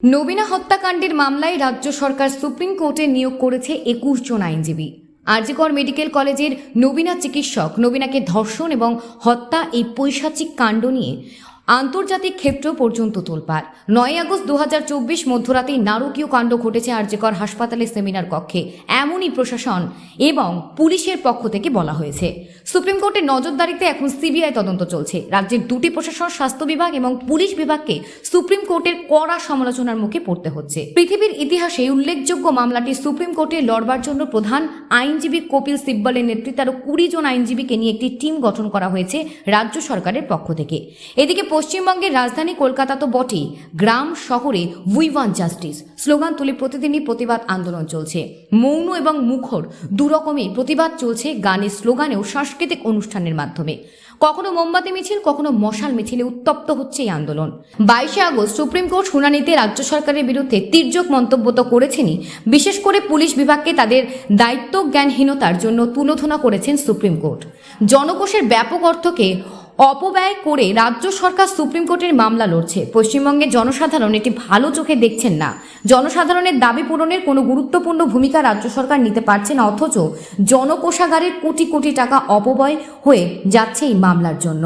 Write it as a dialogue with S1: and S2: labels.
S1: নবীনা হত্যাকাণ্ডের মামলায় রাজ্য সরকার সুপ্রিম কোর্টে নিয়োগ করেছে ২১ জন আইনজীবী। আরজিকর মেডিকেল কলেজের নবীনা চিকিৎসক নবীনাকে ধর্ষণ এবং হত্যা এই পৈশাচিক কাণ্ড নিয়ে আন্তর্জাতিক ক্ষেত্র পর্যন্ত তোলপাড়। ৯ আগস্ট ২০২৪ মধ্যরাতে নারকীয় কাণ্ড ঘটেছে আরজিকর হাসপাতালের সেমিনার কক্ষে। এমনই প্রশাসন এবং পুলিশের পক্ষ থেকে বলা হয়েছে। সুপ্রিম কোর্টের নজরদারিতে এখন সিবিআই তদন্ত চলছে। রাজ্যের দুটি প্রশাসন, স্বাস্থ্য বিভাগ এবং পুলিশ বিভাগকে সুপ্রিম কোর্টের কড়া সমালোচনার মুখে পড়তে হচ্ছে। পৃথিবীর ইতিহাসে উল্লেখযোগ্য মামলাটি সুপ্রিম কোর্টে লড়বার জন্য প্রধান আইনজীবী কপিল সিব্বলের নেতৃত্বে আরও ২০ জন আইনজীবীকে নিয়ে একটি টিম গঠন করা হয়েছে রাজ্য সরকারের পক্ষ থেকে। এদিকে পশ্চিমবঙ্গের রাজধানী কলকাতা তো বটেই, গ্রাম শহরে উই ওয়ান্ট জাস্টিস স্লোগান তুলে প্রতিদিনই প্রতিবাদ আন্দোলন চলছে। মৌন এবং মুখর দুরকমই প্রতিবাদ চলছে, গানের স্লোগানেও সাংস্কৃতিক অনুষ্ঠানের মাধ্যমে। কখনো মোমবাতি মিছিল, কখনো মশাল মিছিলে উত্তপ্ত হচ্ছে এই আন্দোলন। ২২ আগস্ট সুপ্রিম কোর্ট শুনানিতে রাজ্য সরকারের বিরুদ্ধে তির্যক মন্তব্য তো করেছেনই, বিশেষ করে পুলিশ বিভাগকে তাদের দায়িত্ব জ্ঞানহীনতার জন্য তুলোধনা করেছেন সুপ্রিম কোর্ট। জনকোষের ব্যাপক অর্থকে অপব্যয় করে রাজ্য সরকার সুপ্রিম কোর্টের মামলা লড়ছে। পশ্চিমবঙ্গের জনসাধারণ এটি ভালো চোখে দেখছেন না। জনসাধারণের দাবি পূরণের কোনো গুরুত্বপূর্ণ ভূমিকা রাজ্য সরকার নিতে পারছে না, অথচ জনকোষাগারের কোটি কোটি টাকা অপব্যয় হয়ে যাচ্ছে এই মামলার জন্য।